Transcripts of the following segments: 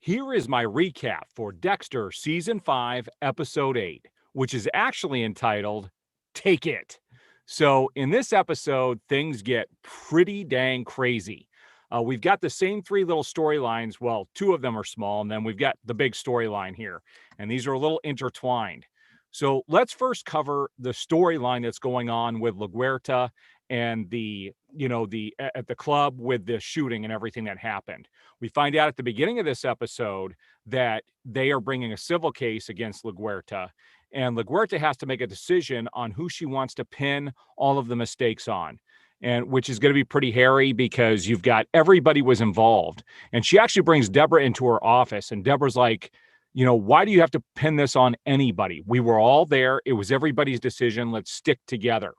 Here is my recap for Dexter Season 5, Episode 8, which is actually entitled Take It. So, in this episode, things get pretty dang crazy. We've got the same three little storylines. Well, two of them are small, and then we've got the big storyline here. And these are a little intertwined. So, let's first cover the storyline that's going on with LaGuerta and at the club with the shooting and everything that happened. We find out at the beginning of this episode that they are bringing a civil case against LaGuerta, and LaGuerta has to make a decision on who she wants to pin all of the mistakes on, and which is going to be pretty hairy because you've got everybody was involved. And she actually brings Deborah into her office, and Deborah's like, why do you have to pin this on anybody? We were all there. It was everybody's decision. Let's stick together.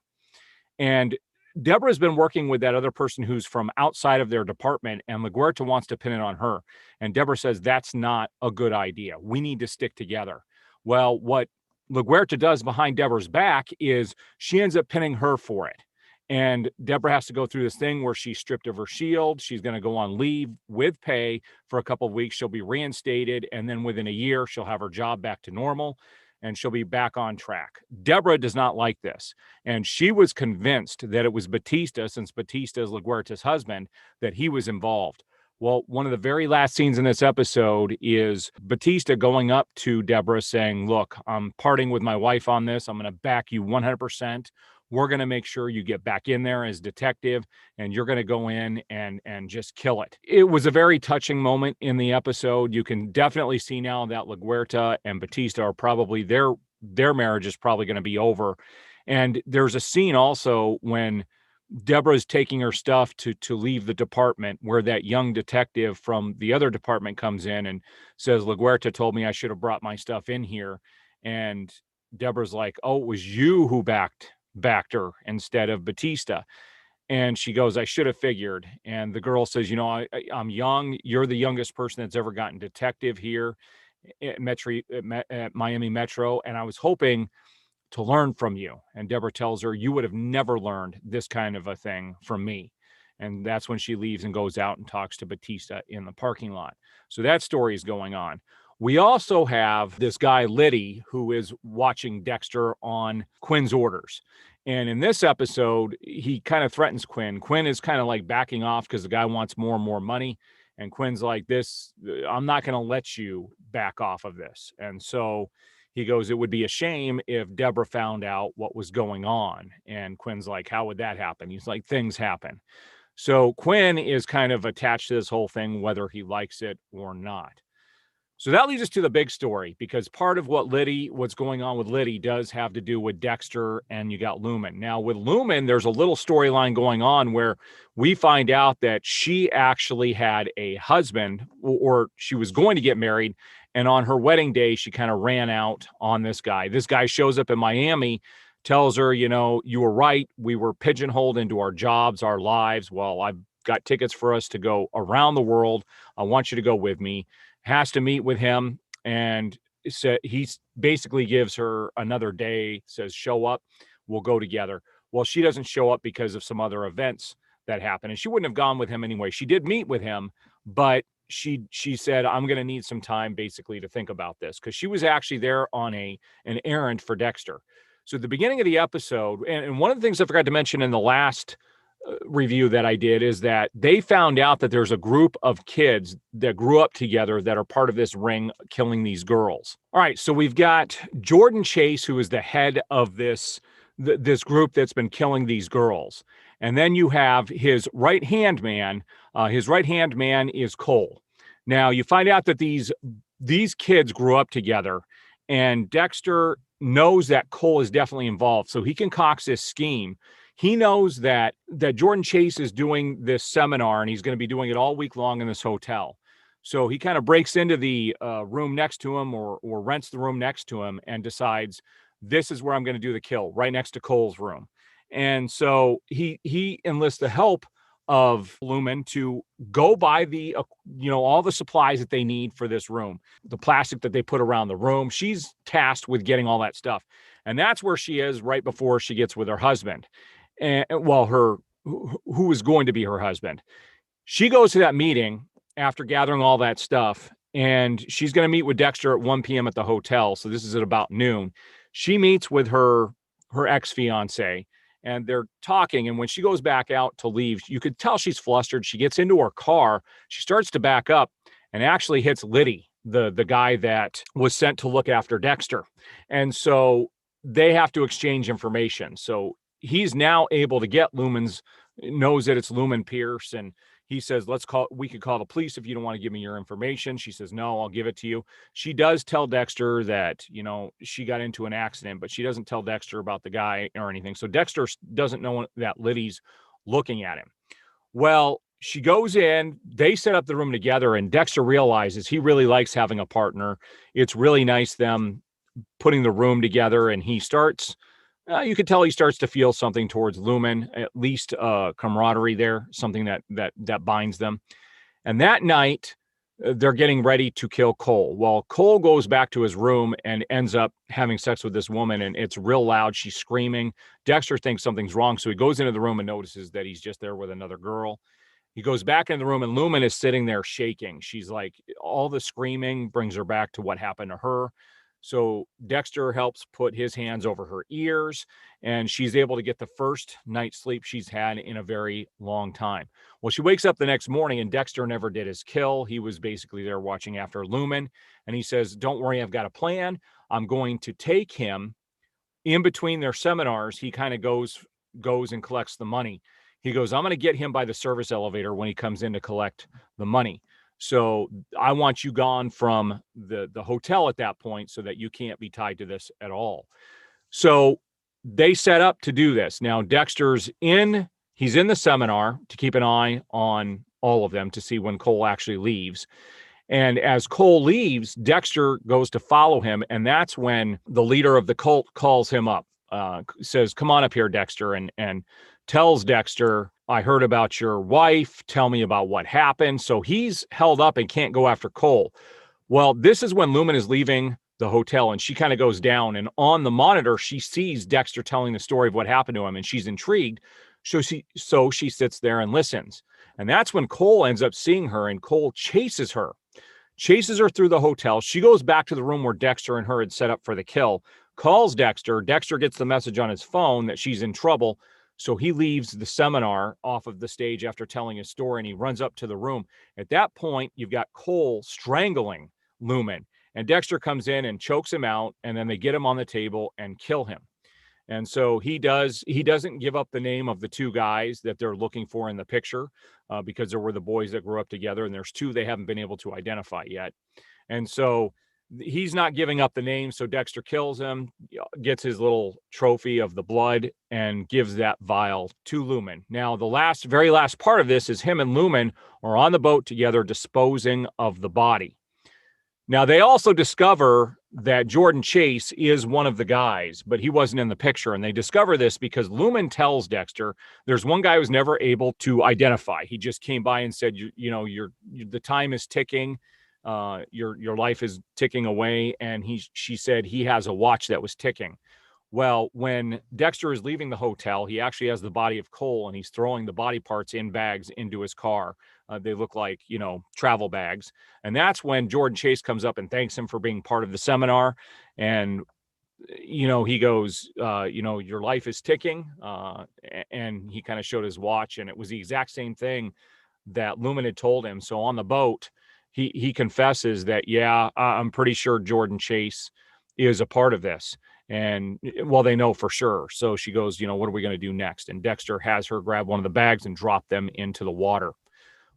And Deborah's been working with that other person who's from outside of their department, and LaGuerta wants to pin it on her. And Deborah says, that's not a good idea. We need to stick together. Well, what LaGuerta does behind Deborah's back is she ends up pinning her for it. And Deborah has to go through this thing where she's stripped of her shield. She's going to go on leave with pay for a couple of weeks. She'll be reinstated. And then within a year, she'll have her job back to normal, and she'll be back on track. Deborah does not like this. And she was convinced that it was Batista, since Batista is LaGuerta's husband, that he was involved. Well, one of the very last scenes in this episode is Batista going up to Deborah saying, look, I'm parting with my wife on this. I'm going to back you 100%. We're going to make sure you get back in there as detective, and you're going to go in and just kill it. It was a very touching moment in the episode. You can definitely see now that LaGuerta and Batista are probably, their marriage is probably going to be over. And there's a scene also when Deborah's taking her stuff to leave the department, where that young detective from the other department comes in and says, LaGuerta told me I should have brought my stuff in here. And Deborah's like, oh, it was you who backed her instead of Batista. And she goes, I should have figured. And the girl says, I'm young. You're the youngest person that's ever gotten detective here at Miami Metro. And I was hoping to learn from you. And Deborah tells her, you would have never learned this kind of a thing from me. And that's when she leaves and goes out and talks to Batista in the parking lot. So that story is going on. We also have this guy, Liddy, who is watching Dexter on Quinn's orders. And in this episode, he kind of threatens Quinn. Quinn is kind of like backing off because the guy wants more and more money. And Quinn's like, I'm not going to let you back off of this. And so he goes, it would be a shame if Deborah found out what was going on. And Quinn's like, how would that happen? He's like, things happen. So Quinn is kind of attached to this whole thing, whether he likes it or not. So that leads us to the big story, because part of what's going on with Liddy does have to do with Dexter, and you got Lumen. Now with Lumen, there's a little storyline going on where we find out that she actually had a husband, or she was going to get married. And on her wedding day, she kind of ran out on this guy. This guy shows up in Miami, tells her, you were right. We were pigeonholed into our jobs, our lives. Well, I've got tickets for us to go around the world. I want you to go with me. Has to meet with him, and he basically gives her another day, says, show up, we'll go together. Well, she doesn't show up because of some other events that happen, and she wouldn't have gone with him anyway. She did meet with him, but she said, I'm going to need some time basically to think about this, because she was actually there on an errand for Dexter. So at the beginning of the episode, and one of the things I forgot to mention in the last review that I did is that they found out that there's a group of kids that grew up together that are part of this ring killing these girls. All right, so we've got Jordan Chase, who is the head of this group that's been killing these girls. And then you have his right-hand man. His right-hand man is Cole. Now, you find out that these kids grew up together, and Dexter knows that Cole is definitely involved, so he concocts this scheme. He knows that Jordan Chase is doing this seminar, and he's going to be doing it all week long in this hotel. So he kind of breaks into the room next to him, or rents the room next to him, and decides, this is where I'm going to do the kill, right next to Cole's room. And so he enlists the help of Lumen to go buy the, all the supplies that they need for this room, the plastic that they put around the room. She's tasked with getting all that stuff. And that's where she is right before she gets with her husband. And who is going to be her husband. She goes to that meeting after gathering all that stuff, and she's going to meet with Dexter at 1 p.m. at the hotel. So this is at about noon. She meets with her ex-fiance, and they're talking. And when she goes back out to leave, you could tell she's flustered. She gets into her car. She starts to back up and actually hits Liddy, the guy that was sent to look after Dexter. And so they have to exchange information. So he's now able to get knows that it's Lumen Pierce, and he says, we could call the police if you don't want to give me your information. She says, no, I'll give it to you. She does tell Dexter that, she got into an accident, but she doesn't tell Dexter about the guy or anything. So Dexter doesn't know that Liddy's looking at him. Well, she goes in, they set up the room together, and Dexter realizes he really likes having a partner. It's really nice them putting the room together, and he starts, you could tell he starts to feel something towards Lumen, at least camaraderie there, something that binds them. And that night, they're getting ready to kill Cole. Well, Cole goes back to his room and ends up having sex with this woman, and it's real loud. She's screaming. Dexter thinks something's wrong, so he goes into the room and notices that he's just there with another girl. He goes back in the room, and Lumen is sitting there shaking. She's like, all the screaming brings her back to what happened to her. So Dexter helps put his hands over her ears, and she's able to get the first night's sleep she's had in a very long time. Well, she wakes up the next morning, and Dexter never did his kill. He was basically there watching after Lumen, and he says, don't worry, I've got a plan. I'm going to take him in between their seminars. He kind of goes and collects the money. He goes, I'm going to get him by the service elevator when he comes in to collect the money. So I want you gone from the hotel at that point so that you can't be tied to this at all. So they set up to do this. Now Dexter's he's in the seminar to keep an eye on all of them to see when Cole actually leaves. And as Cole leaves, Dexter goes to follow him. And that's when the leader of the cult calls him up, says, come on up here, Dexter, and tells Dexter, I heard about your wife. Tell me about what happened. So he's held up and can't go after Cole. Well, this is when Lumen is leaving the hotel, and she kind of goes down, and on the monitor, she sees Dexter telling the story of what happened to him, and she's intrigued. So she sits there and listens. And that's when Cole ends up seeing her, and Cole chases her through the hotel. She goes back to the room where Dexter and her had set up for the kill, calls Dexter. Dexter gets the message on his phone that she's in trouble. So he leaves the seminar off of the stage after telling his story, and he runs up to the room. At that point, you've got Cole strangling Lumen, and Dexter comes in and chokes him out, and then they get him on the table and kill him. And so he doesn't give up the name of the two guys that they're looking for in the picture, because there were the boys that grew up together, and there's two they haven't been able to identify yet. And so he's not giving up the name. So Dexter kills him, gets his little trophy of the blood, and gives that vial to Lumen. Now, the very last part of this is him and Lumen are on the boat together disposing of the body. Now, they also discover that Jordan Chase is one of the guys, but he wasn't in the picture. And they discover this because Lumen tells Dexter there's one guy who's never able to identify. He just came by and said, the time is ticking. Your life is ticking away. And she said he has a watch that was ticking. Well, when Dexter is leaving the hotel, he actually has the body of Cole, and he's throwing the body parts in bags into his car. They look like, travel bags. And that's when Jordan Chase comes up and thanks him for being part of the seminar. And, he goes, your life is ticking. And he kind of showed his watch, and it was the exact same thing that Lumen had told him. So on the boat, he confesses that, yeah, I'm pretty sure Jordan Chase is a part of this. And well, they know for sure. So she goes, what are we going to do next? And Dexter has her grab one of the bags and drop them into the water.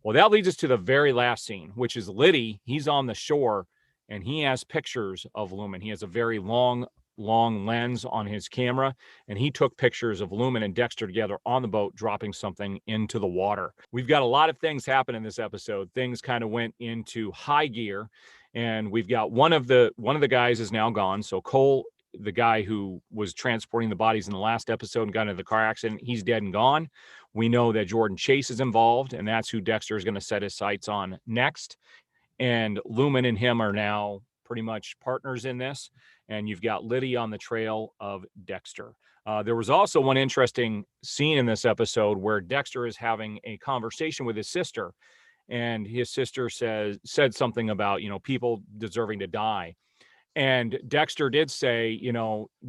Well, that leads us to the very last scene, which is Liddy. He's on the shore, and he has pictures of Lumen. He has a very long lens on his camera, and he took pictures of Lumen and Dexter together on the boat, dropping something into the water. We've got a lot of things happen in this episode. Things kind of went into high gear, and we've got one of the guys is now gone. So Cole, the guy who was transporting the bodies in the last episode and got into the car accident, he's dead and gone. We know that Jordan Chase is involved, and that's who Dexter is going to set his sights on next. And Lumen and him are now pretty much partners in this. And you've got Liddy on the trail of Dexter. There was also one interesting scene in this episode where Dexter is having a conversation with his sister. and his sister said something about, people deserving to die. And Dexter did say,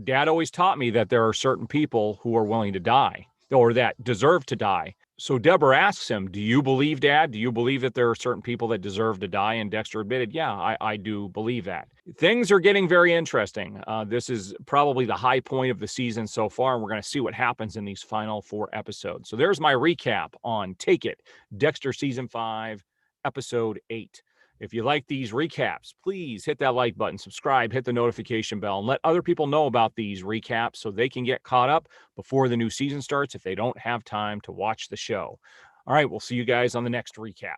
Dad always taught me that there are certain people who are willing to die or that deserve to die. So Deborah asks him, do you believe, Dad? Do you believe that there are certain people that deserve to die? And Dexter admitted, yeah, I do believe that. Things are getting very interesting. This is probably the high point of the season so far, and we're going to see what happens in these final 4 episodes. So there's my recap on Take It, Dexter Season 5, Episode 8. If you like these recaps, please hit that like button, subscribe, hit the notification bell, and let other people know about these recaps so they can get caught up before the new season starts if they don't have time to watch the show. All right, we'll see you guys on the next recap.